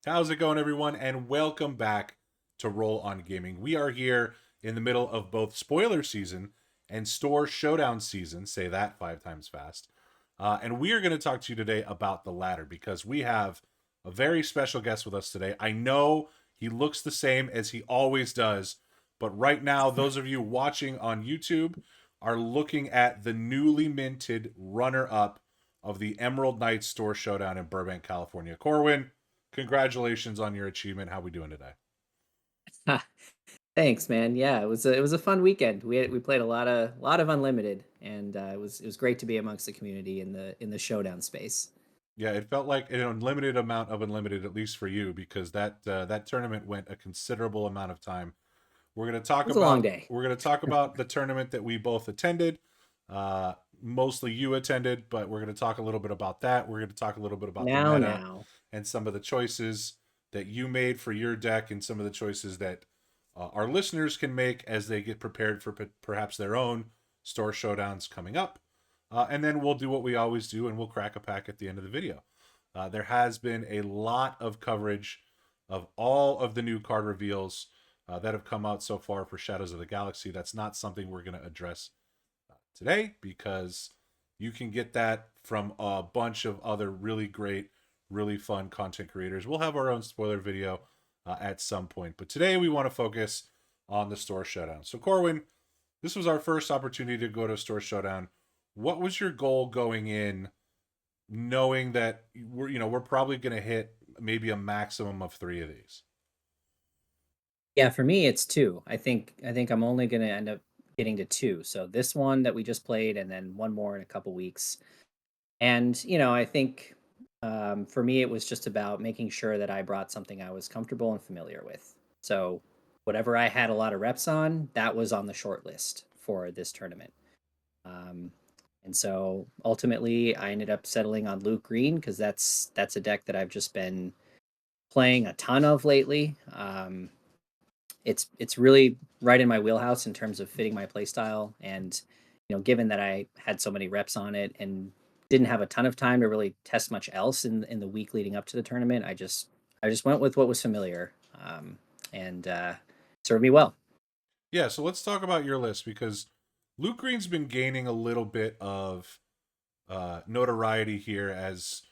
How's it going, everyone? And welcome back to Roll on Gaming. We are here in the middle of both spoiler season and Store Showdown season. Say that 5 times fast. And we are going to talk to you today about the latter because we have a very special guest with us today. I know he looks the same as he always does, but right now, those of you watching on YouTube are looking at the newly minted runner up of the Emerald Knights Store Showdown in Burbank, California. Corwin, congratulations on your achievement. How we doing today? Thanks, man. Yeah, it was a fun weekend. We played a lot of unlimited, and it was great to be amongst the community in the showdown space. Yeah, it felt like an unlimited amount of unlimited, at least for you, because that tournament went a considerable amount of time. We're gonna It talk was a long about day. we're gonna talk about the tournament that we both attended. Mostly you attended, but we're gonna talk a little bit about that. We're gonna talk a little bit about the Now, meta now, and some of the choices that you made for your deck, and some of the choices that our listeners can make as they get prepared for perhaps their own store showdowns coming up. And then we'll do what we always do, and we'll crack a pack at the end of the video. There has been a lot of coverage of all of the new card reveals that have come out so far for Shadows of the Galaxy. That's not something we're going to address today because you can get that from a bunch of other really great, really fun content creators. We'll have our own spoiler video at some point, but today we want to focus on the Store Showdown. So, Corwin, this was our first opportunity to go to Store Showdown. What was your goal going in, knowing that we're probably going to hit maybe a maximum of three of these? yeah. For me, it's two. I think I'm only gonna end up getting to two. So this one that we just played, and then one more in a couple weeks. And I think for me, it was just about making sure that I brought something I was comfortable and familiar with. So whatever I had a lot of reps on, that was on the short list for this tournament. Um, and so ultimately, I ended up settling on Luke Green because that's a deck that I've just been playing a ton of lately. It's really right in my wheelhouse in terms of fitting my playstyle, and given that I had so many reps on it and didn't have a ton of time to really test much else in the week leading up to the tournament, I just went with what was familiar, and served me well. Yeah, so let's talk about your list because Luke Green's been gaining a little bit of notoriety here as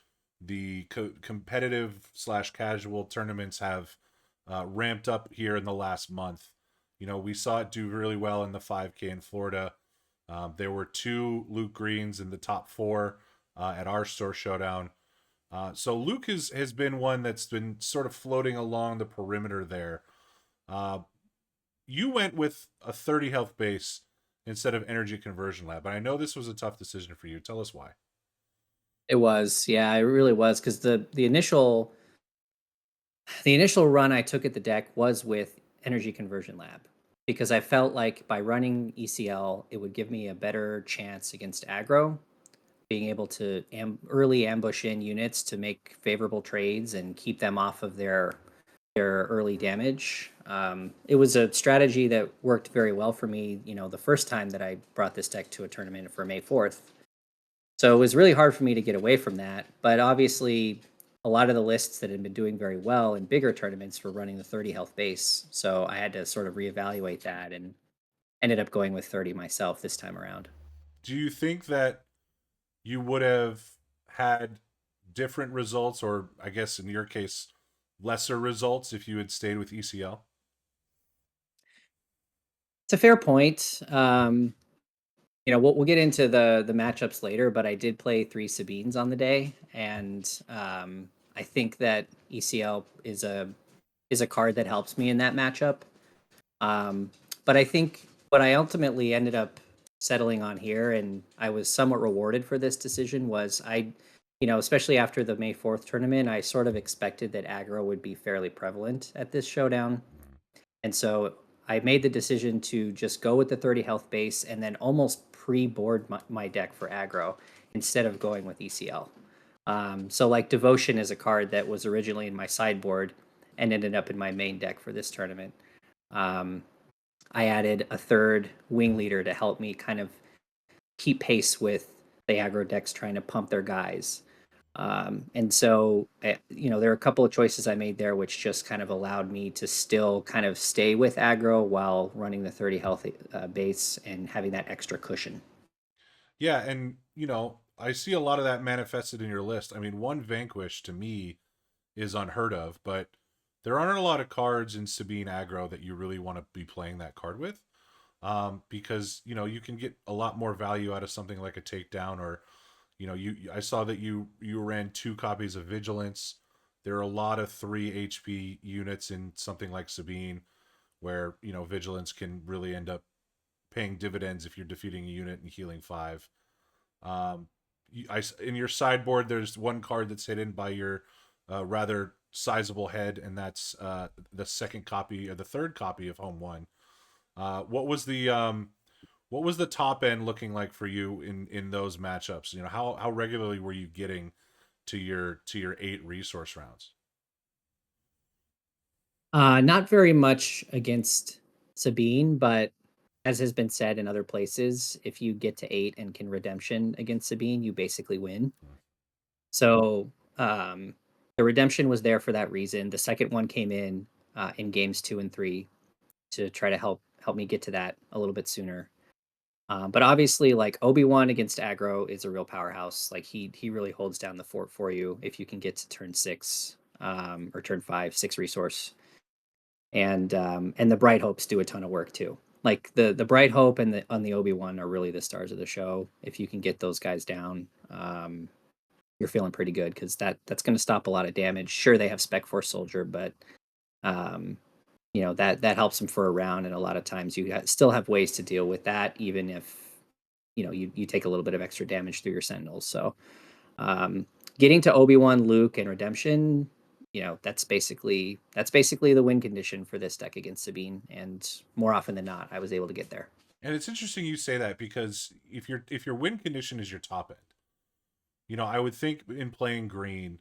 the competitive slash casual tournaments have ramped up here in the last month. We saw it do really well in the 5K in Florida. There were two Luke Greens in the top four at our store showdown. So Luke has been one that's been sort of floating along the perimeter there. Uh, you went with a 30 health base instead of energy conversion lab, and I know this was a tough decision for you. Tell us why. It was, yeah, it really was because the initial run I took at the deck was with Energy Conversion Lab because I felt like by running ECL, it would give me a better chance against aggro, being able to early ambush in units to make favorable trades and keep them off of their early damage. It was a strategy that worked very well for me, the first time that I brought this deck to a tournament for May 4th. So it was really hard for me to get away from that. But obviously, a lot of the lists that had been doing very well in bigger tournaments were running the 30 health base. So I had to sort of reevaluate that and ended up going with 30 myself this time around. Do you think that you would have had different results, or I guess in your case, lesser results if you had stayed with ECL? It's a fair point. We'll get into the matchups later, but I did play three Sabines on the day, and I think that ECL is a card that helps me in that matchup. Um, but I think what I ultimately ended up settling on here, and I was somewhat rewarded for this decision, was especially after the May 4th tournament, I sort of expected that aggro would be fairly prevalent at this showdown. And so I made the decision to just go with the 30 health base and then almost pre-board my deck for aggro instead of going with ECL. So like Devotion is a card that was originally in my sideboard and ended up in my main deck for this tournament. Um, I added a third wing leader to help me kind of keep pace with the aggro decks trying to pump their guys. And so, there are a couple of choices I made there, which just kind of allowed me to still kind of stay with aggro while running the 30 health base and having that extra cushion. Yeah, and I see a lot of that manifested in your list. I mean, one Vanquish to me is unheard of, but there aren't a lot of cards in Sabine aggro that you really want to be playing that card with. Because you can get a lot more value out of something like a takedown, or I saw that you ran 2 copies of Vigilance. There are a lot of 3 HP units in something like Sabine, where Vigilance can really end up paying dividends if you're defeating a unit and healing 5. Um, in your sideboard, there's one card that's hidden by your rather sizable head, and that's the second copy or the third copy of Home One. What was the top end looking like for you in those matchups? How regularly were you getting to your 8 resource rounds? Not very much against Sabine, but as has been said in other places, if you get to 8 and can redemption against Sabine, you basically win. So the redemption was there for that reason. The second one came in games 2 and 3 to try to help me get to that a little bit sooner. But obviously, like Obi-Wan against aggro is a real powerhouse. Like he really holds down the fort for you if you can get to turn 6 or turn 5, 6 resource. And the Bright Hopes do a ton of work too. Like the Bright Hope and the Obi-Wan are really the stars of the show. If you can get those guys down, you're feeling pretty good because that's going to stop a lot of damage. Sure, they have Spec Force Soldier, but um, that helps them for a round, and a lot of times you still have ways to deal with that, even if you take a little bit of extra damage through your Sentinels. So um, getting to Obi-Wan, Luke, and Redemption, that's basically the win condition for this deck against Sabine, and more often than not, I was able to get there. And it's interesting you say that, because if your win condition is your top end, I would think in playing green,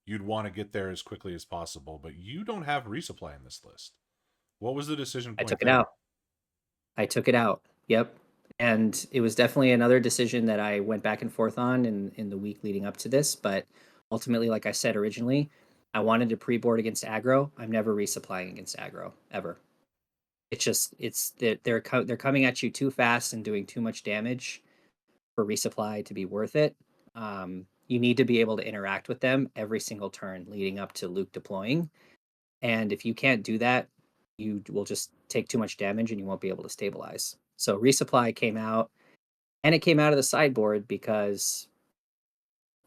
you'd want to get there as quickly as possible, but you don't have resupply in this list. What was the decision I point took it there? out. I took it out. Yep. And it was definitely another decision that I went back and forth on in the week leading up to this. But ultimately, like I said originally, I wanted to pre-board against aggro. I'm never resupplying against aggro ever. They're coming at you too fast and doing too much damage for resupply to be worth it. You need to be able to interact with them every single turn leading up to Luke deploying. And if you can't do that, you will just take too much damage and you won't be able to stabilize. So resupply came out, and it came out of the sideboard because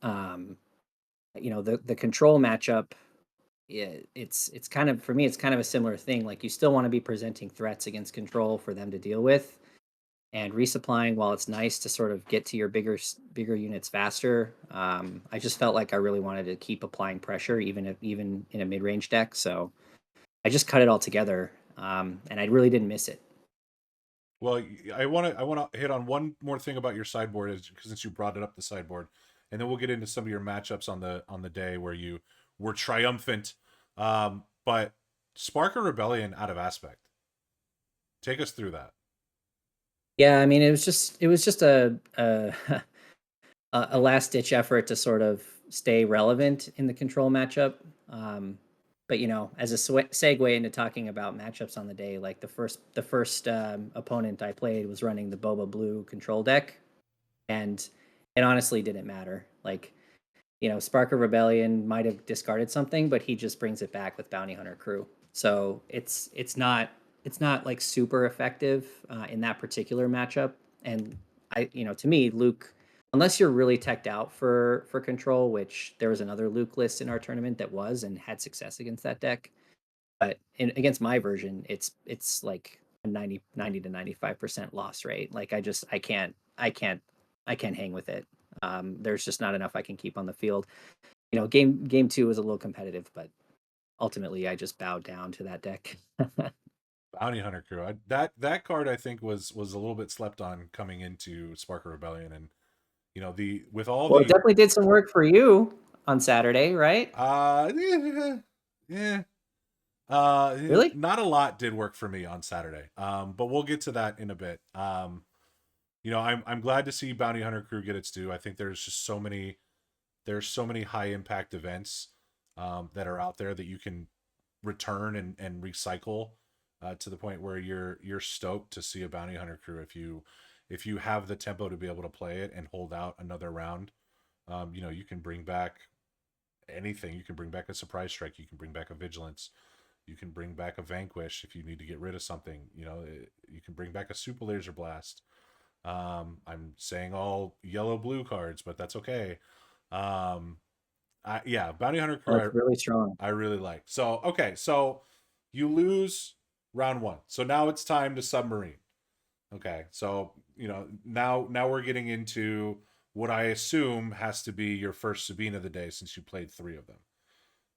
um, the control matchup. It's kind of, for me, it's kind of a similar thing. Like you still want to be presenting threats against control for them to deal with, and resupplying, while it's nice to sort of get to your bigger units faster. I just felt like I really wanted to keep applying pressure even in a mid-range deck. So I just cut it all together, and I really didn't miss it. Well, I want to hit on one more thing about your sideboard, because since you brought it up, the sideboard, and then we'll get into some of your matchups on the day where you were triumphant. But Spark of Rebellion out of Aspect. Take us through that. Yeah, I mean, it was just a last ditch effort to sort of stay relevant in the control matchup. Um, but as a segue into talking about matchups on the day, like the first opponent I played was running the Boba Blue control deck, and it honestly didn't matter. Like Spark of Rebellion might have discarded something, but he just brings it back with Bounty Hunter Crew. So it's not like super effective in that particular matchup. And to me, Luke, unless you're really teched out for control, which there was another Luke list in our tournament that was and had success against that deck. But against my version, it's like a 90 to 95% loss rate. Like I can't hang with it. There's just not enough I can keep on the field. Game two was a little competitive, but ultimately I just bowed down to that deck. Bounty Hunter Crew. That card I think was a little bit slept on coming into Spark of Rebellion, and the with all Well, it the definitely did some work for you on Saturday, right? yeah, yeah. Really? Not a lot did work for me on Saturday. But we'll get to that in a bit. I'm glad to see Bounty Hunter Crew get its due. I think there's just so many there's so many high impact events that are out there that you can return and recycle to the point where you're stoked to see a bounty hunter crew if you have the tempo to be able to play it and hold out another round. You can bring back anything. You can bring back a surprise strike. You can bring back a vigilance. You can bring back a vanquish if you need to get rid of something. You can bring back a super laser blast. I'm saying all yellow blue cards, but that's okay. Um, yeah, bounty hunter Well, crew. it's really strong. I really like. So okay, so you lose round one. So now it's time to submarine. Okay, so now we're getting into what I assume has to be your first Sabine of the day since you played three of them.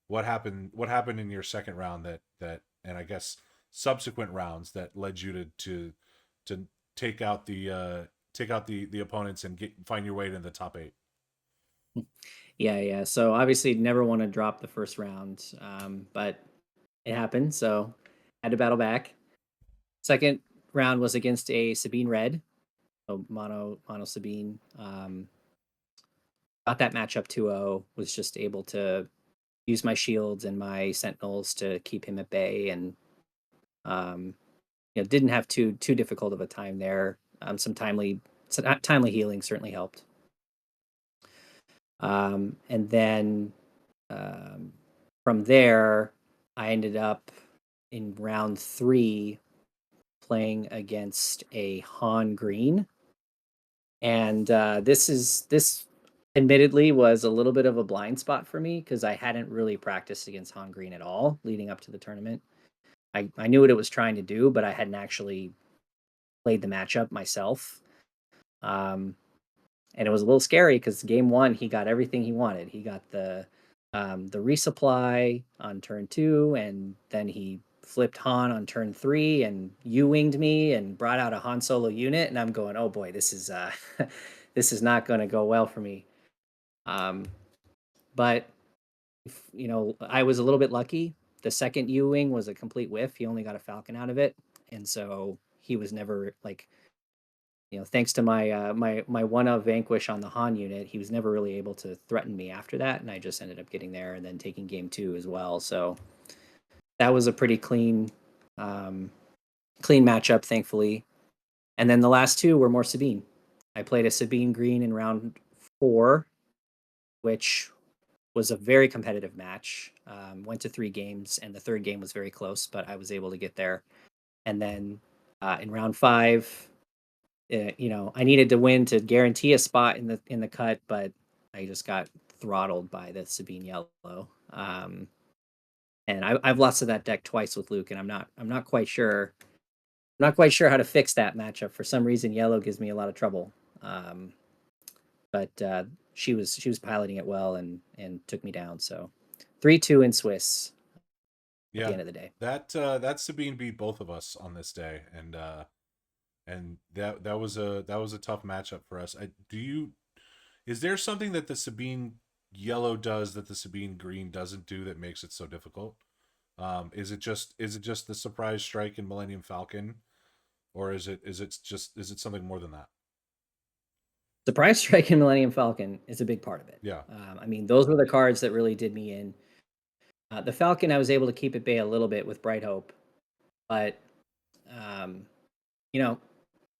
What happened in your second round that and I guess subsequent rounds that led you to take out the opponents and find your way to the top eight? Yeah. So obviously, never want to drop the first round, but it happened. So had to battle back. Second round was against a Sabine Red, so mono Sabine. Got that matchup 2-0. Was just able to use my shields and my sentinels to keep him at bay, and um, didn't have too difficult of a time there. Some timely healing certainly helped. And then um, from there, I ended up in round 3 playing against a Han Green, and this admittedly was a little bit of a blind spot for me because I hadn't really practiced against Han Green at all leading up to the tournament. I knew what it was trying to do, but I hadn't actually played the matchup myself. Um, and it was a little scary because game 1 he got everything he wanted. He got the resupply on turn 2, and then he flipped Han on turn 3 and U-winged me and brought out a Han Solo unit, and I'm going, oh boy, this is this is not going to go well for me. But I was a little bit lucky. The second U-wing was a complete whiff. He only got a Falcon out of it, and so he was never like, thanks to my one of vanquish on the Han unit, he was never really able to threaten me after that, and I just ended up getting there and then taking game 2 as well. So that was a pretty clean matchup, thankfully. And then the last two were more Sabine. I played a Sabine Green in round 4, which was a very competitive match. Went to 3 games, and the third game was very close, but I was able to get there. And then in round 5, I needed to win to guarantee a spot in the cut, but I just got throttled by the Sabine Yellow. And I've lost to that deck twice with Luke, and I'm not quite sure. I'm not quite sure how to fix that matchup. For some reason, Yellow gives me a lot of trouble. But she was piloting it well and took me down. So 3-2 in Swiss at the Yeah, end of the day. that Sabine beat both of us on this day, and that was a tough matchup for us. Is there something that the Sabine Yellow does that the Sabine Green doesn't do that makes it so difficult? Is it just the surprise strike in Millennium Falcon, or is it something more than that? Surprise Strike and Millennium Falcon is a big part of it. Yeah. I mean, those were the cards that really did me in. The Falcon, I was able to keep at bay a little bit with Bright Hope, but um, you know,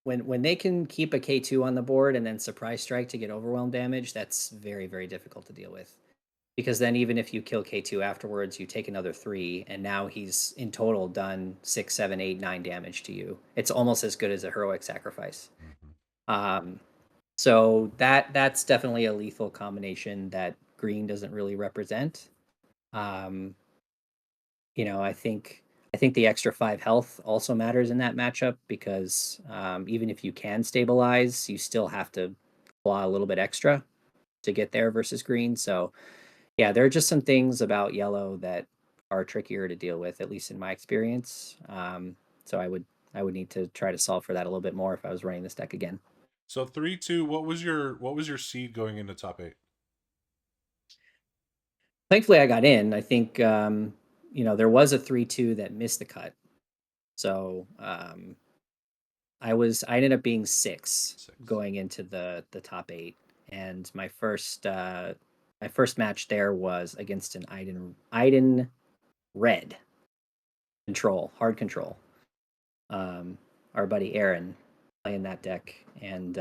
when they can keep a K2 on the board and then Surprise Strike to get overwhelm damage, that's very, very difficult to deal with. Because then even if you kill K2 afterwards, you take another 3, and now he's in total done 6, 7, 8, 9 damage to you. It's almost as good as a heroic sacrifice. Hmm. Um, so that's definitely a lethal combination that green doesn't really represent. Um, I think the extra 5 health also matters in that matchup because even if you can stabilize, you still have to claw a little bit extra to get there versus green. So yeah, there are just some things about yellow that are trickier to deal with, at least in my experience. So I would need to try to solve for that a little bit more if I was running this deck again. So 3-2. What was your seed going into top eight? Thankfully, I got in. I think there was a 3-2 that missed the cut, so I ended up being 6 6. going into the top 8, and my first my first match there was against an Iden Red hard control. Our buddy Aaron playing that deck, and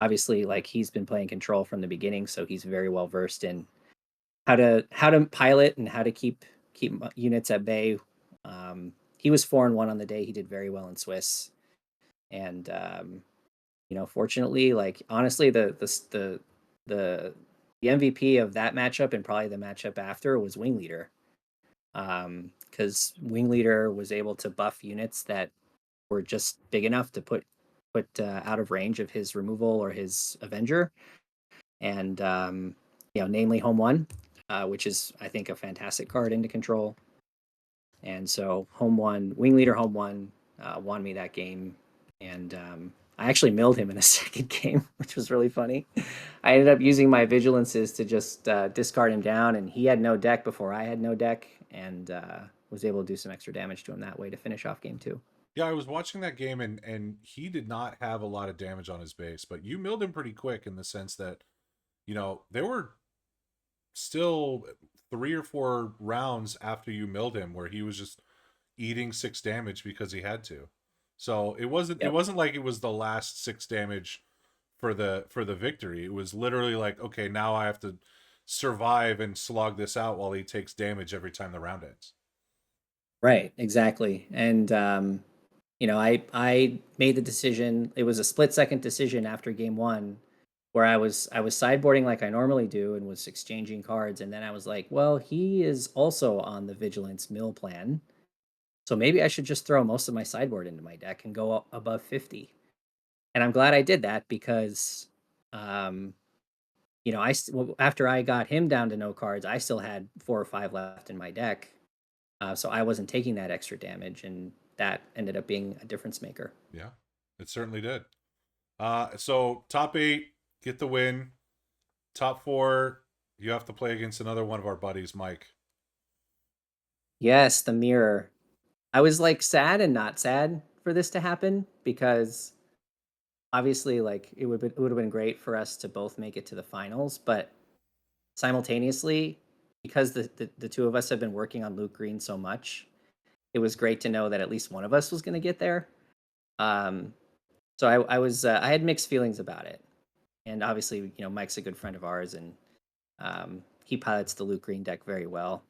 obviously, like, he's been playing control from the beginning, so he's very well versed in how to pilot and how to keep units at bay. He was 4-1 on the day. He did very well in Swiss, and fortunately, like, honestly, the MVP of that matchup and probably the matchup after was Wing Leader, because Wing Leader was able to buff units that were just big enough to put out of range of his removal or his Avenger, and namely Home One, which is, I think, a fantastic card into control. And so Home One, Wing Leader Home One, won me that game, and I actually milled him in a second game, which was really funny. I ended up using my Vigilances to just discard him down, and he had no deck before I had no deck, and was able to do some extra damage to him that way to finish off game 2. Yeah, I was watching that game, and he did not have a lot of damage on his base, but you milled him pretty quick in the sense that, there were still 3 or 4 rounds after you milled him where he was just eating 6 damage because he had to. So it Yep. wasn't like it was the last 6 damage for the victory. It was literally like, okay, now I have to survive and slog this out while he takes damage every time the round ends. Right, exactly. And I made the decision. It was a split-second decision after game 1 where I was sideboarding like I normally do and was exchanging cards, and then I was like, well, he is also on the Vigilance mill plan. So maybe I should just throw most of my sideboard into my deck and go above 50. And I'm glad I did that because um after I got him down to no cards, I still had 4 or 5 left in my deck. So I wasn't taking that extra damage, and that ended up being a difference maker. Yeah, it certainly did. So top 8 get the win. Top 4, you have to play against another one of our buddies, Mike. Yes, the mirror. I was like sad and not sad for this to happen because obviously, like, it would have been great for us to both make it to the finals, but simultaneously, because the two of us have been working on Luke Green so much, it was great to know that at least one of us was going to get there. Um, so I had mixed feelings about it, and obviously, Mike's a good friend of ours, and he pilots the Luke Green deck very well.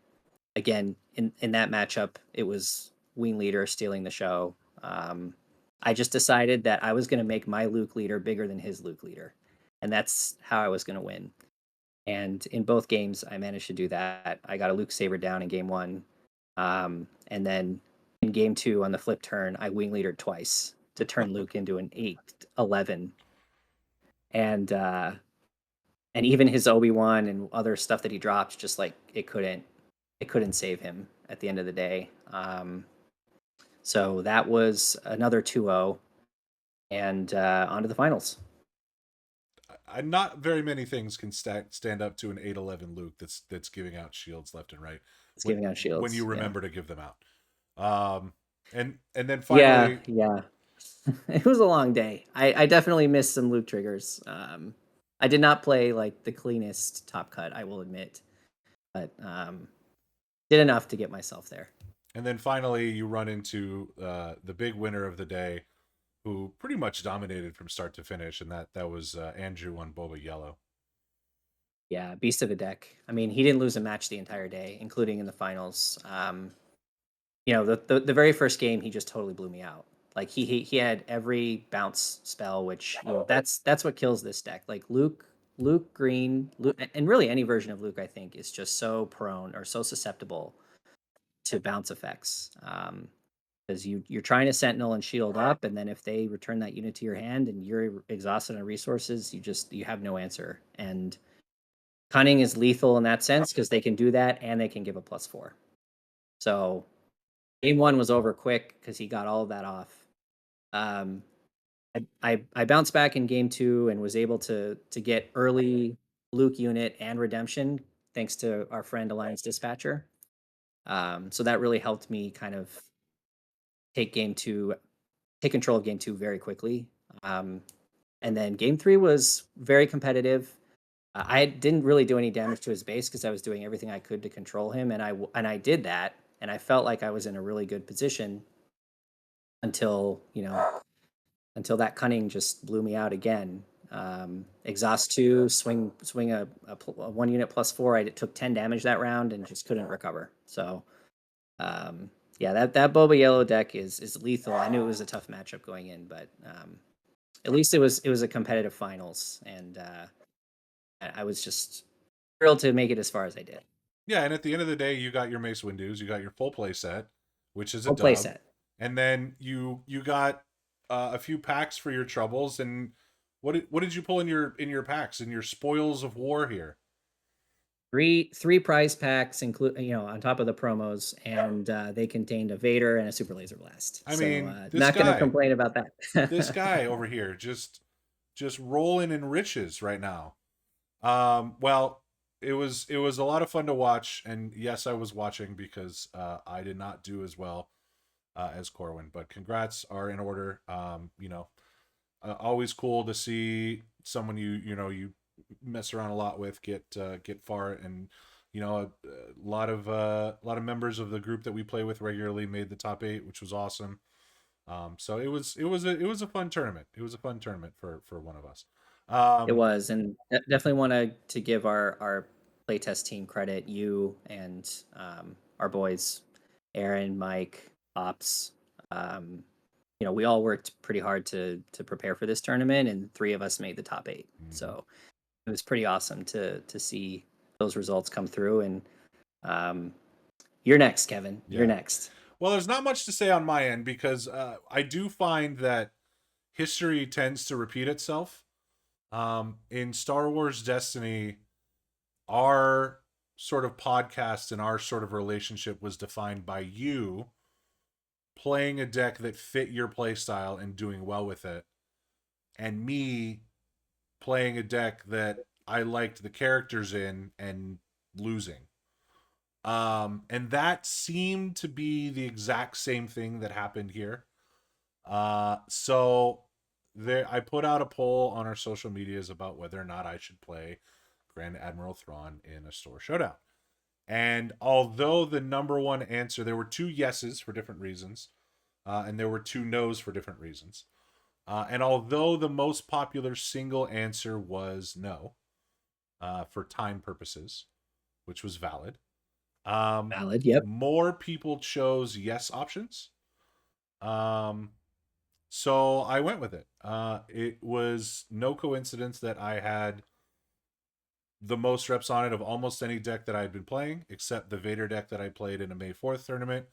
Again, in that matchup, it was Wing Leader stealing the show. I just decided that I was going to make my Luke Leader bigger than his Luke Leader, and that's how I was going to win. And in both games, I managed to do that. I got a Luke Saber down in game 1, and then in game 2 on the flip turn, I Wing Leadered twice to turn Luke into an 8-11, and even his Obi-Wan and other stuff that he dropped, just like it couldn't save him at the end of the day. So that was another 2-0, and on to the finals. Not very many things can stand up to an 8-11 Luke that's giving out shields left and right It's when giving out when you shields. Yeah. remember to give them out. And then Yeah. finally, Yeah. It was a long day. I definitely missed some Luke triggers. I did not play like the cleanest top cut, I will admit, but did enough to get myself there. you run into the big winner of the day, who pretty much dominated from start to finish, and that was Andrew on Boba Yellow. Yeah, beast of a deck. I mean, he didn't lose a match the entire day, including in the finals. The very first game, he just totally blew me out. Like he had every bounce spell, which that's what kills this deck. Like Luke Green, Luke, and really any version of Luke, I think, is just so prone or so susceptible to bounce effects. Because you're trying to Sentinel and shield up, and then if they return that unit to your hand and you're exhausted on resources, you have no answer. And Cunning is lethal in that sense because they can do that and they can give a +4. So game 1 was over quick because he got all of that off. Um, I bounced back in game 2 and was able to get early Luke unit and redemption thanks to our friend Alliance Dispatcher. So that really helped me kind of take control of game 2 very quickly. And then game 3 was very competitive. I didn't really do any damage to his base because I was doing everything I could to control him, and I did that, and I felt like I was in a really good position until until that cunning just blew me out again. Exhaust two, swing a 1 unit +4. I took 10 damage that round and just couldn't recover. So yeah, that Boba Yellow deck is lethal. I knew it was a tough matchup going in, but at least it was a competitive finals, and I was just thrilled to make it as far as I did. Yeah, and at the end of the day, you got your Mace Windows, you got your full play set, which is a Full play dub, set. and then you got a few packs for your troubles. And what did you pull in your packs, in your spoils of war here? Three prize packs include on top of the promos, and they contained a Vader and a super laser blast. I So mean, not going to complain about this that. guy over here, just rolling in riches right now. Well, it was a lot of fun to watch, and yes, I was watching because I did not do as well as Corwin. But congrats are in order. Always cool to see someone you mess around a lot with get far. And a lot of members of the group that we play with regularly made the top 8, which was awesome. So it was a fun tournament. It was a fun tournament for one of us. It Um, was, and definitely want to give our playtest team credit. You and our boys, Aaron, Mike, Ops. Um, we all worked pretty hard to prepare for this tournament, and three of us made the top 8. mhm. So it was pretty awesome to see those results come through. And um, you're next, Kevin. You're Yeah. next. Well, there's not much to say on my end because I do find that history tends to repeat itself. In Star Wars Destiny, our sort of podcast and our sort of relationship was defined by you playing a deck that fit your play style and doing well with it, and me playing a deck that I liked the characters in and losing. And that seemed to be the exact same thing that happened here. So there, I put out a poll on our social medias about whether or not I should play Grand Admiral Thrawn in a Store Showdown. And although the number one answer, there were two yeses for different reasons, and there were two nos for different reasons. And although the most popular single answer was no, for time purposes, which was valid, um, Valid. Yep. more people chose yes options. Um, so I went with it. It was no coincidence that I had the most reps on it of almost any deck that I had been playing, except the Vader deck that I played in a May 4th tournament.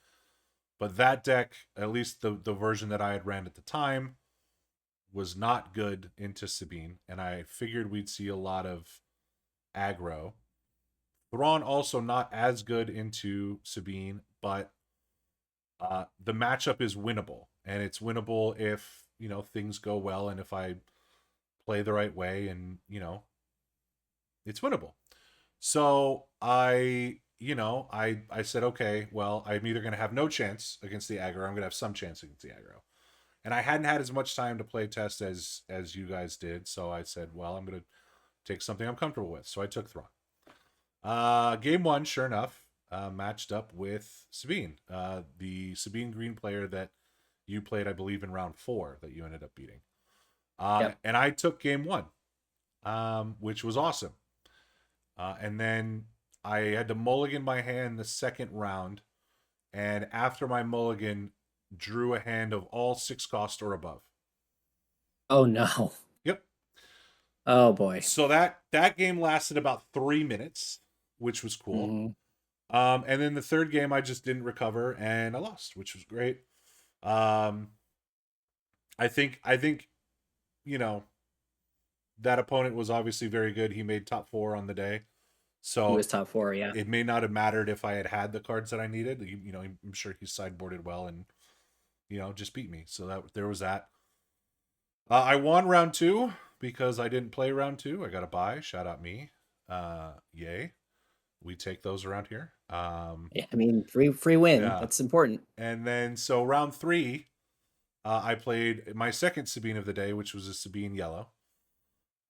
But that deck, at least the version that I had ran at the time, was not good into Sabine, and I figured we'd see a lot of aggro. Thrawn also not as good into Sabine, but the matchup is winnable, and it's winnable if things go well and if I play the right way, and it's winnable. So I said, okay, well, I'm either going to have no chance against the aggro, or I'm going to have some chance against the aggro. And I hadn't had as much time to play test as you guys did, so I said, well, I'm going to take something I'm comfortable with. So I took Thrawn. Game one, sure enough, matched up with Sabine, the Sabine Green player that you played, I believe, in round 4 that you ended up beating. Yep. And I took game one, which was awesome. And then I had to mulligan my hand the second round, and after my mulligan, drew a hand of all 6 cost or above. Oh no. Yep. Oh boy. So that game lasted about 3 minutes, which was cool. Hmm. And then the third game, I just didn't recover and I lost, which was great. Um, I think you know that opponent was obviously very good. He made top 4 on the day, He so was top 4. Yeah. it may not have mattered if I had the cards that I needed. I'm sure he sideboarded well and just beat me. So that there was that. I won round 2 because I didn't play round 2. I got a bye. Shout out me. Yay. We take those around here. Yeah. I mean, free win. Yeah. That's important. And then so round 3, I played my second Sabine of the day, which was a Sabine Yellow.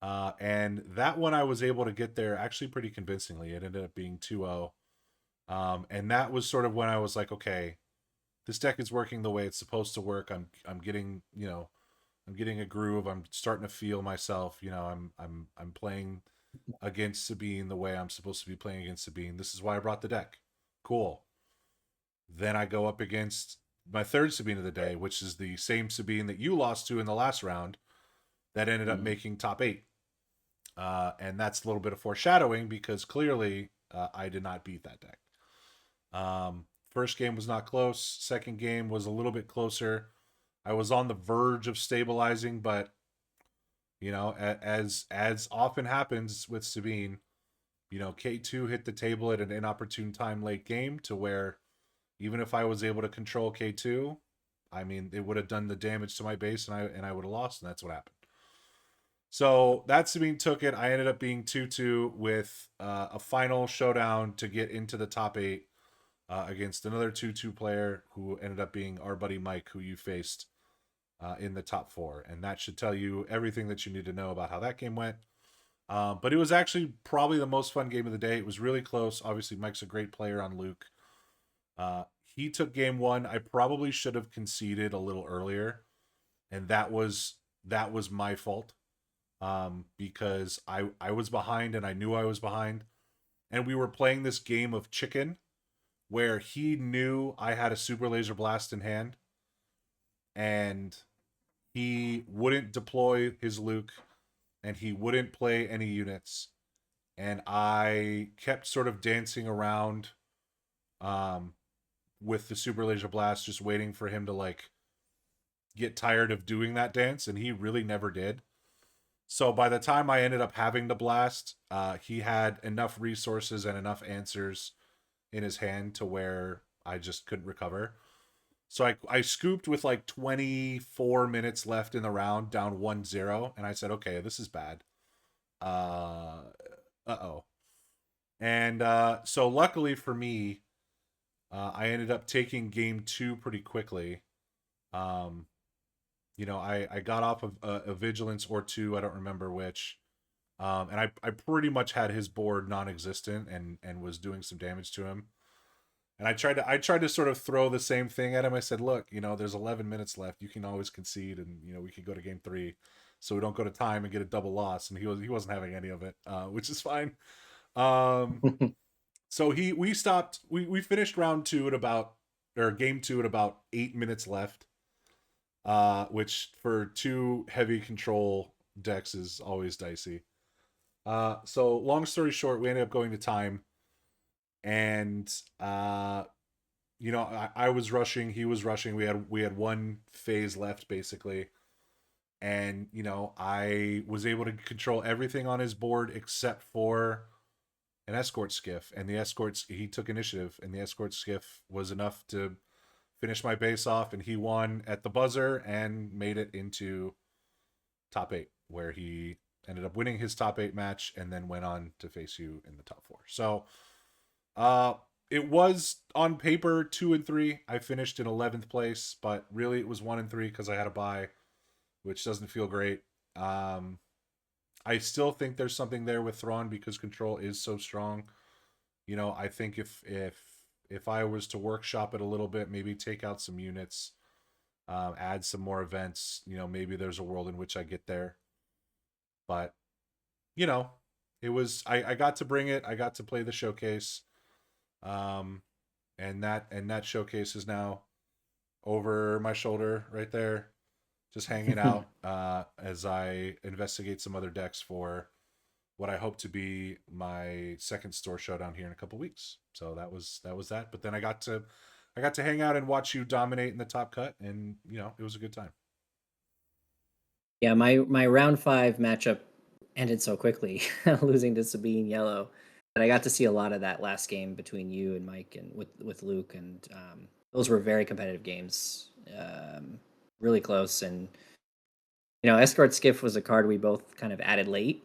And that one I was able to get there actually pretty convincingly. It ended up being 2-0. And that was sort of when I was like, okay, this deck is working the way it's supposed to work. I'm getting, I'm getting a groove. I'm starting to feel myself. I'm playing against Sabine the way I'm supposed to be playing against Sabine. This is why I brought the deck. Cool. Then I go up against my third Sabine of the day, which is the same Sabine that you lost to in the last round that ended up Mhm. making top 8. And that's a little bit of foreshadowing because clearly I did not beat that deck. First game was not close. Second game was a little bit closer. I was on the verge of stabilizing, but as often happens with Sabine, K2 hit the table at an inopportune time late game to where even if I was able to control K2, I mean, it would have done the damage to my base and I would have lost, and that's what happened. So that Sabine took it. I ended up being 2-2 with a final showdown to get into the top 8 against another 2-2 player who ended up being our buddy Mike, who you faced in the top 4. And that should tell you everything that you need to know about how that game went. But it was actually probably the most fun game of the day. It was really close. Obviously, Mike's a great player on Luke. He took game 1. I probably should have conceded a little earlier, and that was my fault because I was behind and I knew I was behind, and we were playing this game of chicken where he knew I had a super laser blast in hand, and he wouldn't deploy his Luke, and he wouldn't play any units, and I kept sort of dancing around um, with the super laser blast, just waiting for him to like get tired of doing that dance, and he really never did. So by the time I ended up having the blast, he had enough resources and enough answers in his hand to where I just couldn't recover. So I scooped with like 24 minutes left in the round, down 1-0, and I said, okay, this is bad. Uh oh. And so luckily for me, I ended up taking game 2 pretty quickly. Um, I got off of a vigilance or two, I don't remember which. And I pretty much had his board non-existent and was doing some damage to him. And I tried to sort of throw the same thing at him. I said, "Look, there's 11 minutes left. You can always concede, and we could go to game 3, so we don't go to time and get a double loss." And he wasn't having any of it, which is fine. Um, so we stopped. We finished round 2 at about or game 2 at about 8 minutes left, which for 2 heavy control decks is always dicey. So long story short, we ended up going to time, and I was rushing, he was rushing. We had one phase left basically, and I was able to control everything on his board except for an escort skiff, and the escorts he took initiative, and the escort skiff was enough to finish my base off, and he won at the buzzer and made it into top 8, where he ended up winning his top 8 match and then went on to face you in the top 4. So uh, it was on paper 2 and 3. I finished in 11th place, but really it was 1 and 3 because I had a bye, which doesn't feel great. Um, I still think there's something there with Thrawn because control is so strong. I think if I was to workshop it a little bit, maybe take out some units, add some more events, maybe there's a world in which I get there. But you know, it was I got to bring it. I got to play the showcase. Um, and that showcase is now over my shoulder right there, just hanging out as I investigate some other decks for what I hope to be my second store showdown here in a couple weeks. So that was that. But then I got to hang out and watch you dominate in the top cut, and it was a good time. Yeah, my round 5 matchup ended so quickly, losing to Sabine Yellow. But I got to see a lot of that last game between you and Mike and with Luke, and those were very competitive games, really close. And Escort Skiff was a card we both kind of added late.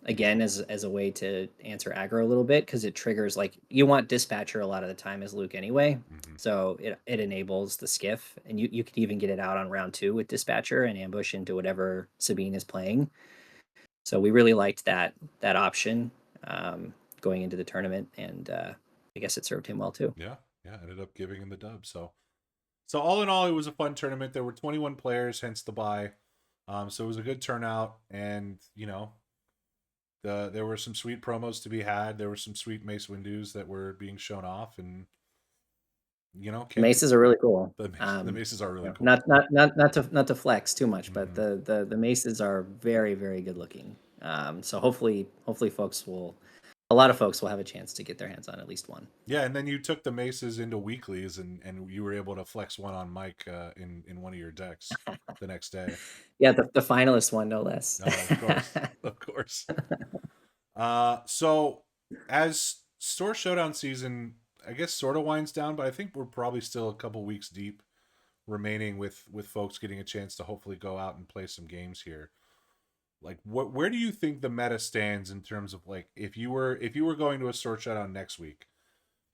Again, as a way to answer aggro a little bit because it triggers like you want Dispatcher a lot of the time as Luke anyway. Mm-hmm. So it enables the skiff, and you could even get it out on round 2 with Dispatcher and ambush into whatever Sabine is playing. So we really liked that option um, going into the tournament, and I guess it served him well too. Yeah, yeah, ended up giving him the dub. So all in all, it was a fun tournament. There were 21 players, hence the bye. So it was a good turnout, and there were some sweet promos to be had. There were some sweet Mace Windus that were being shown off, and The can't maces are really cool. the Maces are really cool. Not to flex too much, but Hmm. the maces are very very good looking. So hopefully a lot of folks will have a chance to get their hands on at least one. Yeah, and then you took the Maces into weeklies, and you were able to flex one on Mike in one of your decks the next day. Yeah, the finalist one, no less. Oh, of course, of course. So as Store Showdown season, I guess, sort of winds down, but I think we're probably still a couple weeks deep remaining with folks getting a chance to hopefully go out and play some games here. Like, where do you think the meta stands in terms of, like, if you were going to a Store Showdown next week,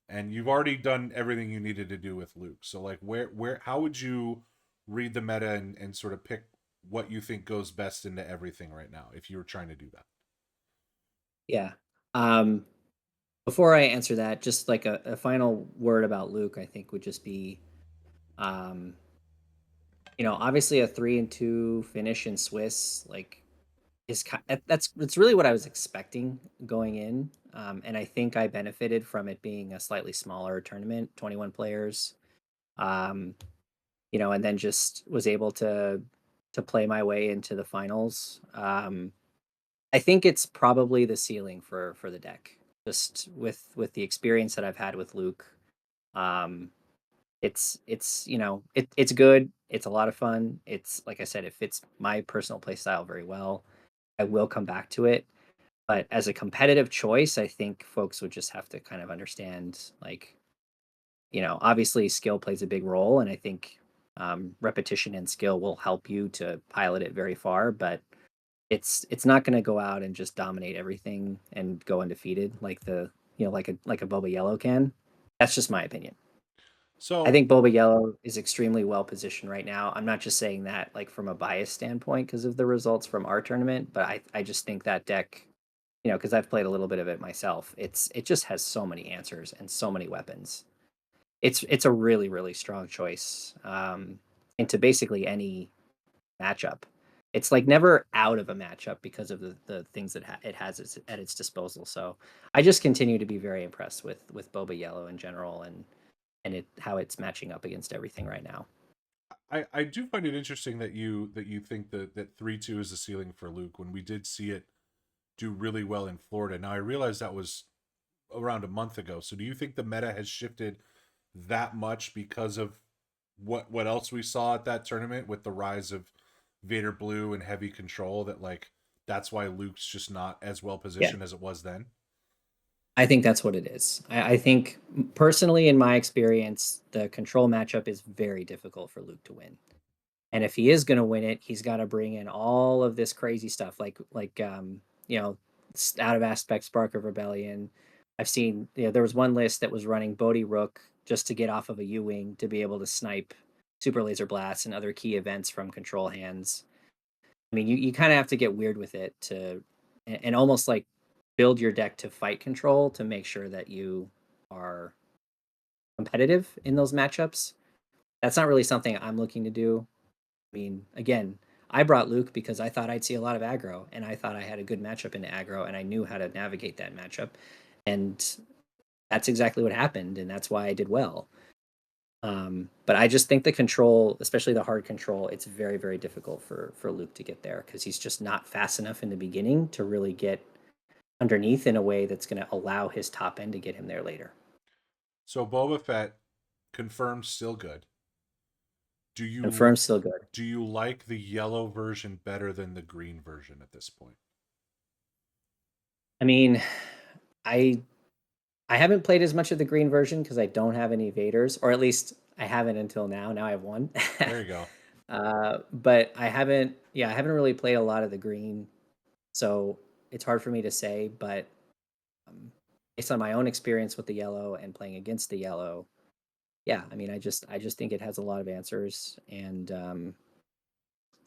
and you've already done everything you needed to do with Luke, so like, where how would you read the meta and sort of pick what you think goes best into everything right now if you were trying to do that? Yeah. Um, Before I answer that, just like a final word about Luke, I think would just be, um, obviously a 3-2 finish in Swiss, like that's really what I was expecting going in, and I think I benefited from it being a slightly smaller tournament, 21 players, um, and then just was able to play my way into the finals. I think it's probably the ceiling for the deck, just with the experience that I've had with Luke. Um, it's good. It's a lot of fun. It's like I said, it fits my personal play style very well. I will come back to it, but as a competitive choice, I think folks would just have to kind of understand, like, obviously skill plays a big role, and I think repetition and skill will help you to pilot it very far, but it's not going to go out and just dominate everything and go undefeated like like a Boba Yellow can. That's just my opinion. I So think Boba Yellow is extremely well positioned right now. I'm not just saying that like from a bias standpoint because of the results from our tournament, but I just think that deck, because I've played a little bit of it myself. It just has so many answers and so many weapons. It's a really really strong choice into basically any matchup. It's like never out of a matchup because of the things that it has at its disposal. So I just continue to be very impressed with Boba Yellow in general and how it's matching up against everything right now. I do find it interesting that you think that 3-2 is the ceiling for Luke when we did see it do really well in Florida. Now I realize that was around a month ago. So do you think the meta has shifted that much because of what else we saw at that tournament with the rise of Vader Blue and heavy control, that like that's why Luke's just not as well Yeah, positioned as it was then? I think that's what it is. I think personally, in my experience, the control matchup is very difficult for Luke to win. And if he is going to win it, he's got to bring in all of this crazy stuff, you know, out of aspect Spark of Rebellion. I've seen, there was one list that was running Bodhi Rook just to get off of a U wing to be able to snipe super laser blasts and other key events from control hands. I mean, you kind of have to get weird with it and almost like build your deck to fight control to make sure that you are competitive in those matchups. That's not really something I'm looking to do. I mean, again, I brought Luke because I thought I'd see a lot of aggro, and I thought I had a good matchup in aggro, and I knew how to navigate that matchup, and that's exactly what happened, and that's why I did well. But I just think the control, especially the hard control, it's very, very difficult for Luke to get there because he's just not fast enough in the beginning to really get underneath in a way that's going to allow his top end to get him there later. So Boba Fett confirmed still good. Do you Confirmed still good. do you like the yellow version better than the green version at this point? I mean, I I haven't played as much of the green version because I don't have any Vaders, or at least I haven't until now. Now I have one. There you go. But I haven't really played a lot of the green, so it's hard for me to say. But um, based on my own experience with the yellow and playing against the yellow, yeah, I mean, I just think it has a lot of answers, and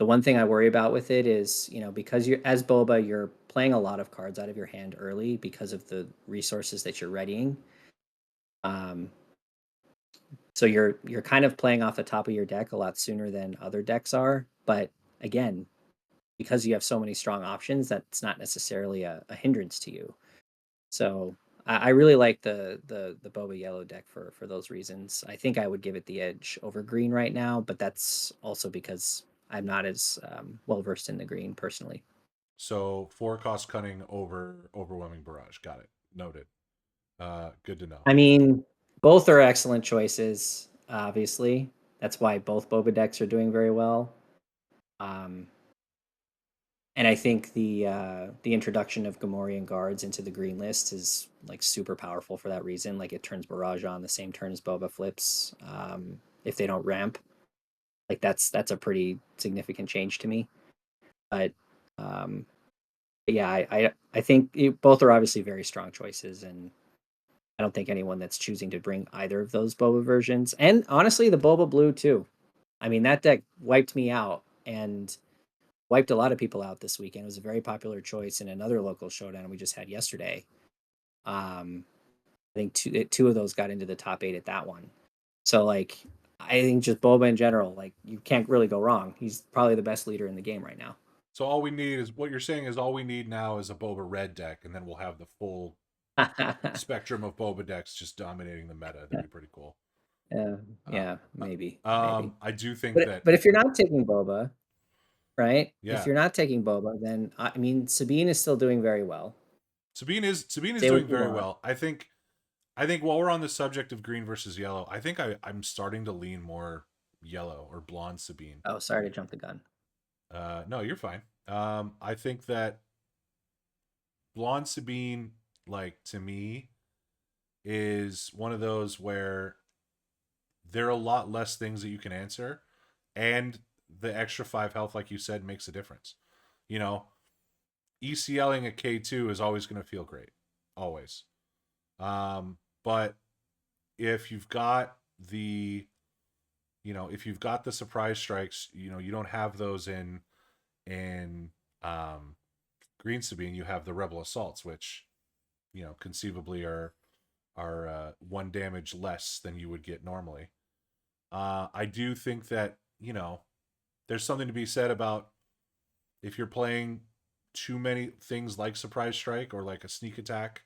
The one thing I worry about with it is, because you're as Boba, you're playing a lot of cards out of your hand early because of the resources that you're readying. Um, so you're kind of playing off the top of your deck a lot sooner than other decks are. But again, because you have so many strong options, that's not necessarily a hindrance to you. So I really like the Boba Yellow deck for those reasons. I think I would give it the edge over green right now, but that's also because I'm not as well versed in the green personally. So 4 cost cunning over overwhelming barrage. Got it. Noted. Good to know. I mean, both are excellent choices. Obviously, that's why both Boba decks are doing very well. Um, and I think the introduction of Gamorrean guards into the green list is like super powerful for that reason. Like it turns Barrage on the same turn as Boba flips. If they don't ramp, like that's a pretty significant change to me. But um, yeah, I think both are obviously very strong choices, and I don't think anyone that's choosing to bring either of those Boba versions, and honestly, the Boba Blue too. I mean, that deck wiped me out and wiped a lot of people out this weekend. It was a very popular choice in another local showdown we just had yesterday. I think two of those got into the top 8 at that one. So like, I think just Boba in general, like you can't really go wrong. He's probably the best leader in the game right now. So all we need is what you're saying is all we need now is a Boba red deck, and then we'll have the full spectrum of Boba decks just dominating the meta. That'd be pretty cool. Yeah, Uh, yeah, maybe. I do think But that but if you're not taking Boba, right? If yeah, you're not taking Boba, then I mean Sabine is still doing very well. Sabine is Say doing what you very want. well. I think while we're on the subject of green versus yellow, I think I'm starting to lean more yellow or blonde Sabine. Oh, sorry to jump the gun. No, you're fine. I think that blonde Sabine, like to me, is one of those where there are a lot less things that you can answer, and the extra 5 health, like you said, makes a difference. You know, ECLing a K2 is always going to feel great, always. But if you've got the if you've got the surprise strikes, you don't have those in um, Green Sabine. You have the Rebel Assaults, which conceivably are 1 damage less than you would get normally. I do think that there's something to be said about if you're playing too many things like surprise strike or like a sneak attack.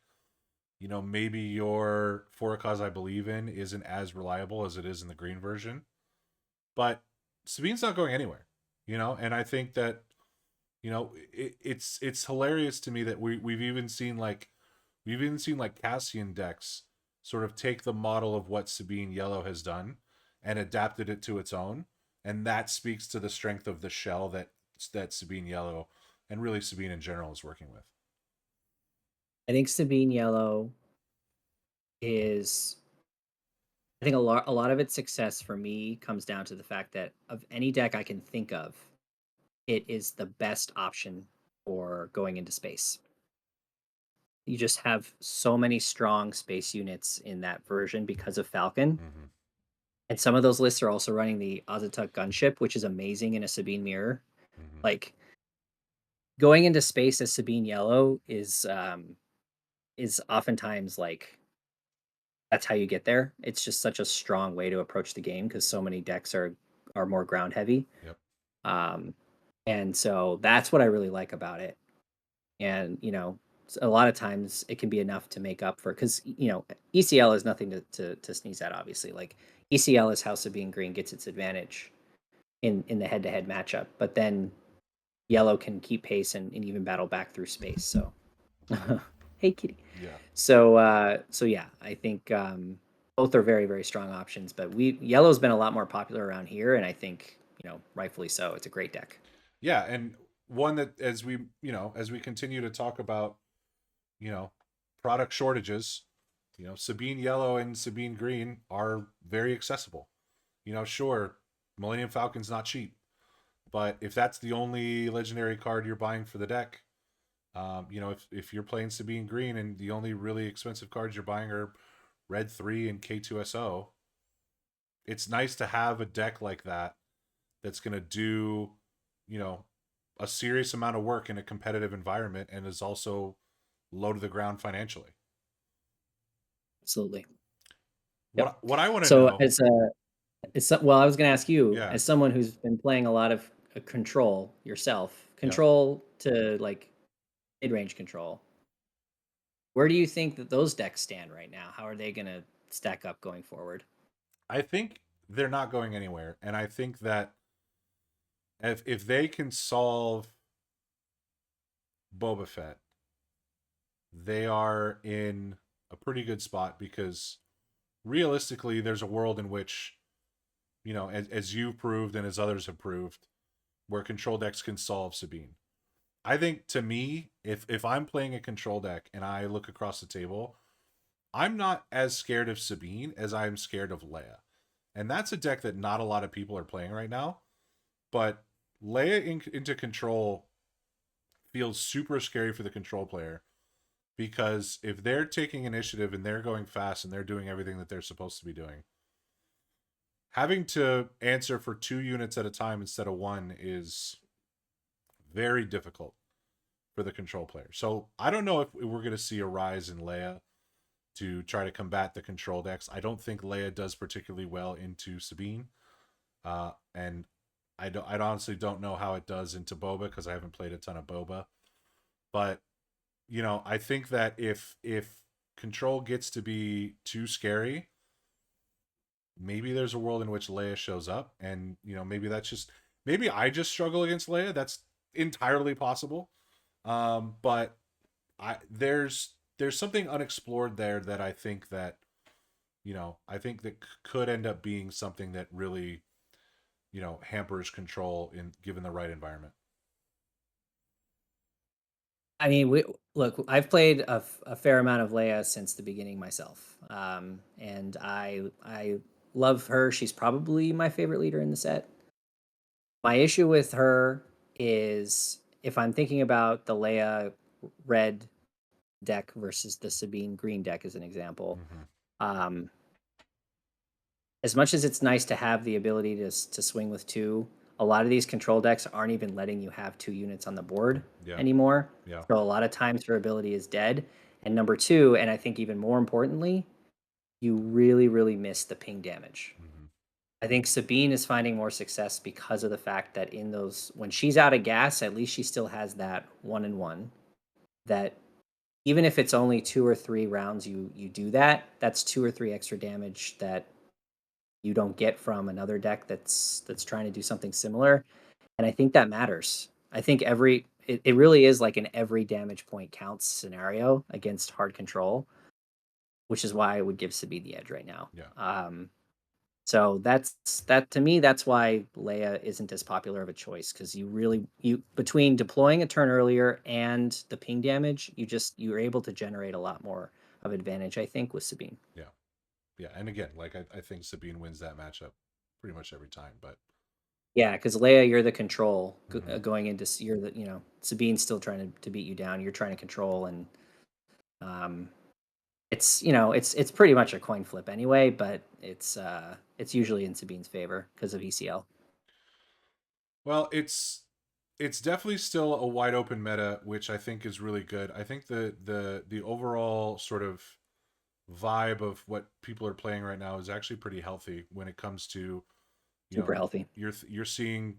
Maybe your For a Cause I Believe In isn't as reliable as it is in the green version, but Sabine's not going anywhere. And I think that it's hilarious to me that we've even seen like Cassian decks sort of take the model of what Sabine Yellow has done and adapted it to its own, and that speaks to the strength of the shell that Sabine Yellow and really Sabine in general is working with. I think Sabine Yellow is I think a lot of its success for me comes down to the fact that of any deck I can think of, it is the best option for going into space. You just have so many strong space units in that version because of Falcon. Mm-hmm. And some of those lists are also running the Azatuk gunship, which is amazing in a Sabine mirror. Mm-hmm. Like going into space as Sabine Yellow is oftentimes like that's how you get there. It's just such a strong way to approach the game because so many decks are more ground heavy. Yep. Um, and so that's what I really like about it. And a lot of times it can be enough to make up for because ECL is nothing to sneeze at. Obviously, like ECL is how Sabine Green gets its advantage in the head to head matchup, but then Yellow can keep pace and even battle back through space. So, hey kitty. Yeah. So yeah, I think both are very very strong options. But Yellow's been a lot more popular around here, and I think rightfully so. It's a great deck. Yeah, and one that as we continue to talk about you know product shortages, Sabine Yellow and Sabine Green are very accessible. Sure, Millennium Falcon's not cheap, but if that's the only legendary card you're buying for the deck, if you're playing Sabine Green and the only really expensive cards you're buying are Red 3 and K2SO, it's nice to have a deck like that that's going to do you know, a serious amount of work in a competitive environment and is also low to the ground financially. Absolutely. Yep. What I want to So know, well, I was going to ask you, yeah, as someone who's been playing a lot of control yourself, yeah. control to like mid-range control, where do you think that those decks stand right now? How are they going to stack up going forward? I think they're not going anywhere, and I think that if they can solve Boba Fett, they are in a pretty good spot because realistically, there's a world in which, as you've proved and as others have proved, where control decks can solve Sabine. I think to me, if I'm playing a control deck and I look across the table, I'm not as scared of Sabine as I'm scared of Leia. And that's a deck that not a lot of people are playing right now. But into control feels super scary for the control player because if they're taking initiative and they're going fast and they're doing everything that they're supposed to be doing, having to answer for 2 units at a time instead of one is very difficult for the control player. So I don't know if we're going to see a rise in Leia to try to combat the control decks. I don't think Leia does particularly well into Sabine, and I honestly don't know how it does into Boba because I haven't played a ton of Boba. But I think that if control gets to be too scary, maybe there's a world in which Leia shows up, and maybe I just struggle against Leia. That's entirely possible. But there's something unexplored there that I think that could end up being something that really hampers control in given the right environment. I mean, look, I've played a fair amount of Leia since the beginning myself, and I love her. She's probably my favorite leader in the set. My issue with her is if I'm thinking about the Leia red deck versus the Sabine green deck as an example. Mm-hmm. Um, as much as it's nice to have the ability to swing with two, a lot of these control decks aren't even letting you have 2 units on the board Yeah, anymore. yeah, So a lot of times her ability is dead. And number two, and I think even more importantly, you really, really miss the ping damage. mm-hmm. I think Sabine is finding more success because of the fact that in those when she's out of gas, at least she still has that 1-in-1 that even if it's only 2 or 3 rounds you do that, that's 2 or 3 extra damage that you don't get from another deck that's trying to do something similar. And I think that matters. I think it really is like an every damage point counts scenario against hard control, which is why I would give Sabine the edge right now. Yeah. So that to me, that's why Leia isn't as popular of a choice because you between deploying a turn earlier and the ping damage, you're able to generate a lot more of advantage, I think, with Sabine. Yeah, yeah. And again, like I think Sabine wins that matchup pretty much every time. But Yeah, because Leia, you're the control mm-hmm. going into you're the Sabine's still trying to beat you down. You're trying to control, and um, it's pretty much a coin flip anyway. But it's usually in Sabine's favor because of ECL. Well, it's definitely still a wide open meta, which I think is really good. I think the overall sort of vibe of what people are playing right now is actually pretty healthy when it comes to you Super know healthy. you're seeing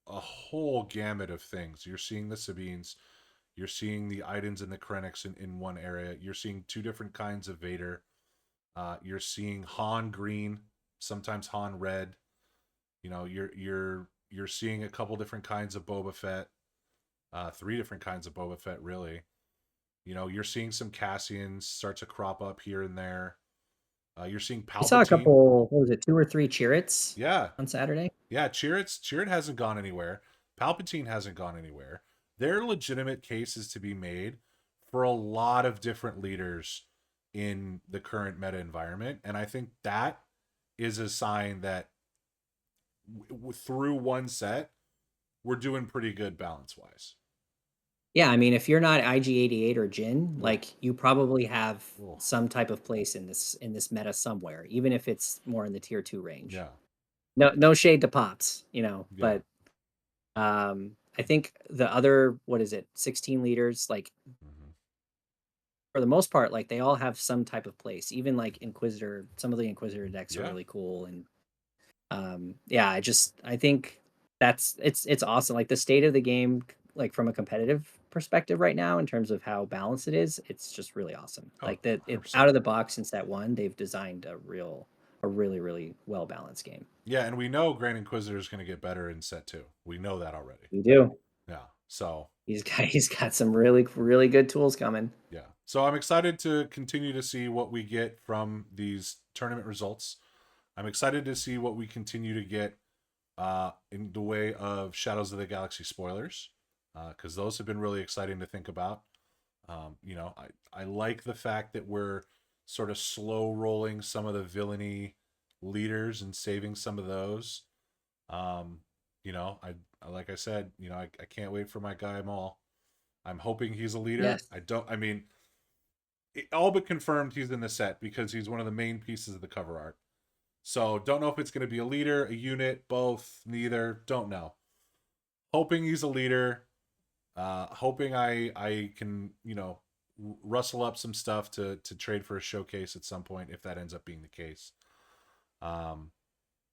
a whole gamut of things. You're seeing the Sabines, you're seeing the Idens and the Krennics in one area. You're seeing two different kinds of Vader. You're seeing Han green, sometimes Han red. You're seeing a couple different kinds of Boba Fett, three different kinds of Boba Fett, really. You're seeing some Cassians start to crop up here and there. You're seeing We saw a Palpatine. couple. What was it? 2 or 3 Chirruts Yeah, on Saturday. yeah. Chirrut hasn't gone anywhere. Palpatine hasn't gone anywhere. There are legitimate cases to be made for a lot of different leaders in the current meta environment, and I think that is a sign that through one set we're doing pretty good balance wise. Yeah, I mean, if you're not IG88 or Jin, Oh, like you probably have oh, some type of place in this meta somewhere, even if it's more in the tier 2 range. yeah, No shade to Pops, yeah. but I think the other, what is it, 16 liters, like Hmm. for the most part, like they all have some type of place. Even like Inquisitor, some of the Inquisitor decks are Yeah. really cool. And yeah, I think it's awesome. Like the state of the game, like from a competitive perspective right now, in terms of how balanced it is, it's just really awesome. Oh, Like that, it 100%. out of the box since that one, they've designed a really, really well balanced game. Yeah, and we know Grand Inquisitor is going to get better in set 2. We know that already. We do. Yeah. So, He's got some really, really good tools coming. yeah. So I'm excited to continue to see what we get from these tournament results. I'm excited to see what we continue to get in the way of Shadows of the Galaxy spoilers, because those have been really exciting to think about. I like the fact that we're sort of slow rolling some of the villainy leaders and saving some of those. Um, I like I said, I can't wait for my guy Maul. I'm hoping he's a leader. Yes. I don't. I mean, it, all but confirmed he's in the set because he's one of the main pieces of the cover art. So don't know if it's going to be a leader, a unit, both, neither. Don't know. Hoping he's a leader. Hoping I can rustle up some stuff to trade for a showcase at some point if that ends up being the case. Um,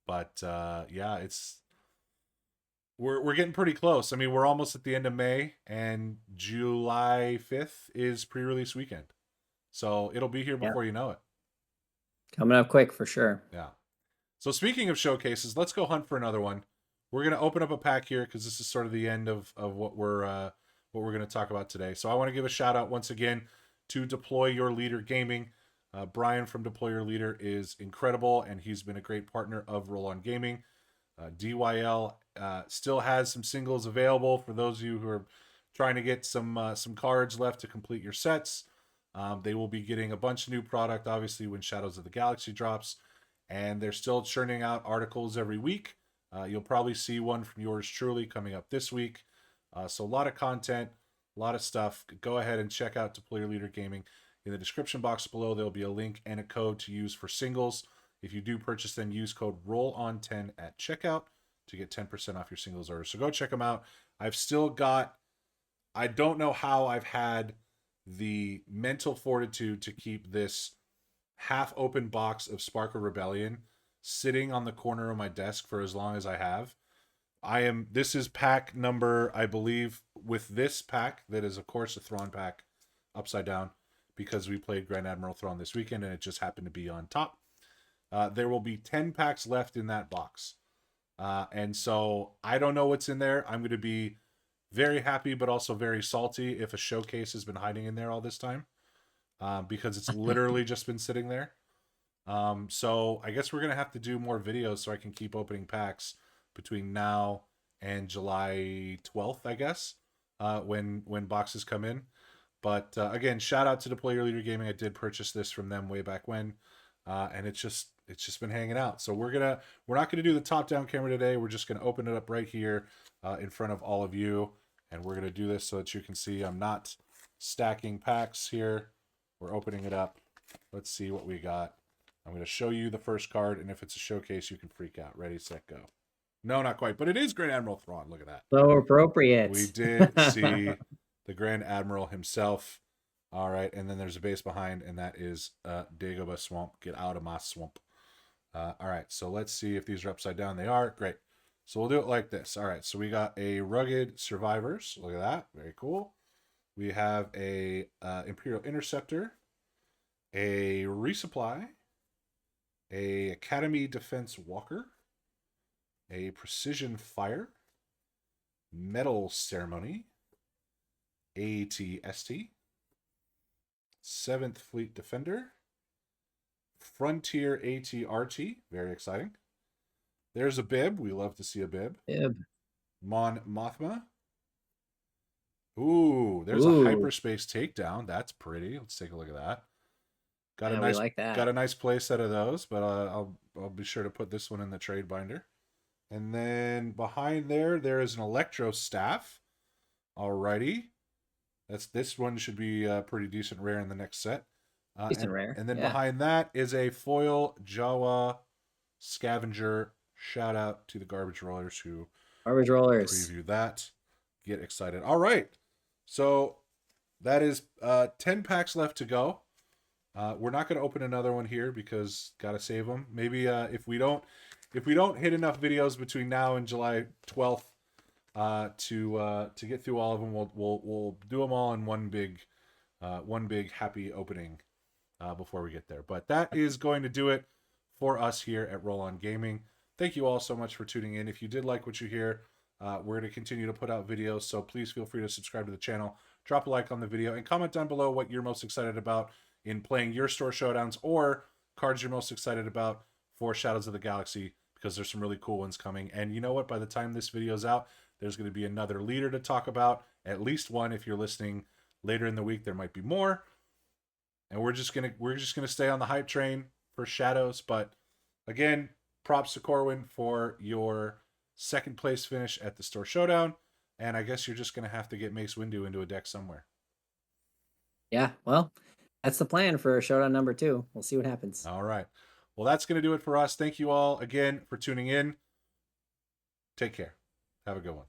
but yeah, we're getting pretty close. I mean, we're almost at the end of May, and July 5th is pre-release weekend, so it'll be here Yeah. before you know it. Coming up quick for sure. Yeah. So speaking of showcases, let's go hunt for another one. We're gonna open up a pack here because this is sort of the end of what we're gonna talk about today. So I want to give a shout out once again to Deploy Your Leader Gaming. Brian from Deploy Your Leader is incredible, and he's been a great partner of Roll On Gaming. DYL still has some singles available for those of you who are trying to get some cards left to complete your sets. They will be getting a bunch of new product, obviously, when Shadows of the Galaxy drops, and they're still churning out articles every week. You'll probably see one from yours truly coming up this week. So a lot of content, a lot of stuff. Go ahead and check out Deploy Your Leader Gaming. In the description box below, there'll be a link and a code to use for singles. If you do purchase, then use code ROLLON10 at checkout to get 10% off your singles order. So go check them out. I've still got, I don't know how I've had the mental fortitude to keep this half open box of Spark of Rebellion sitting on the corner of my desk for as long as I have. This is pack number, I believe, with this pack, that is, of course, a Thrawn pack upside down because we played Grand Admiral Thrawn this weekend and it just happened to be on top. There will be 10 packs left in that box. And so I don't know what's in there. I'm going to be very happy, but also very salty if a showcase has been hiding in there all this time, because it's literally just been sitting there. So I guess we're going to have to do more videos so I can keep opening packs between now and July 12th, I guess, when boxes come in. But again, shout out to Deploy Your Leader Gaming. I did purchase this from them way back when, and it's just been hanging out. So we're not gonna do the top down camera today. We're just gonna open it up right here in front of all of you, and we're gonna do this so that you can see I'm not stacking packs here. We're opening it up. Let's see what we got. I'm gonna show you the first card, and if it's a showcase, you can freak out. Ready, set, go. No, not quite, but it is Grand Admiral Thrawn. Look at that. So We appropriate. did see the Grand Admiral himself. All right, and then there's a base behind, and that is Dagobah Swamp. Get out of my swamp. All right, so let's see if these are upside down. They are. Great. So we'll do it like this. All right, so we got a Rugged Survivors. Look at that. Very cool. We have a Imperial Interceptor, a Resupply, a Academy Defense Walker, a Precision Fire, Metal Ceremony, ATST, 7th Fleet Defender, Frontier ATRT, very exciting. There's a bib. We love to see a bib. Ib. Mon Mothma. Ooh, there's a Ooh, hyperspace takedown. That's pretty. Let's take a look at that. Got a yeah, we nice like got that. a nice play set of those, but I'll be sure to put this one in the trade binder. And then behind there is an Electro Staff. Alrighty. This one should be pretty decent rare in the next set. Decent rare. And then Yeah. behind that is a foil Jawa Scavenger. Shout out to the Garbage Rollers who Garbage rollers. Preview that. Get excited. All right. So that is 10 packs left to go. We're not going to open another one here because got to save them. Maybe if we don't hit enough videos between now and July 12th to get through all of them, we'll do them all in one big happy opening before we get there. But that is going to do it for us here at Roll On Gaming. Thank you all so much for tuning in. If you did like what you hear, we're going to continue to put out videos, so please feel free to subscribe to the channel, drop a like on the video, and comment down below what you're most excited about in playing your Store Showdowns or cards you're most excited about for Shadows of the Galaxy, because there's some really cool ones coming. And you know what? By the time this video's out, there's going to be another leader to talk about, at least one. If you're listening later in the week, there might be more. And we're just gonna stay on the hype train for Shadows. But again, props to Corwin for your second place finish at the Store Showdown. And I guess you're just gonna have to get Mace Windu into a deck somewhere. Yeah, well, that's the plan for Showdown number 2. We'll see what happens. All right. Well, that's gonna do it for us. Thank you all again for tuning in. Take care. Have a good one.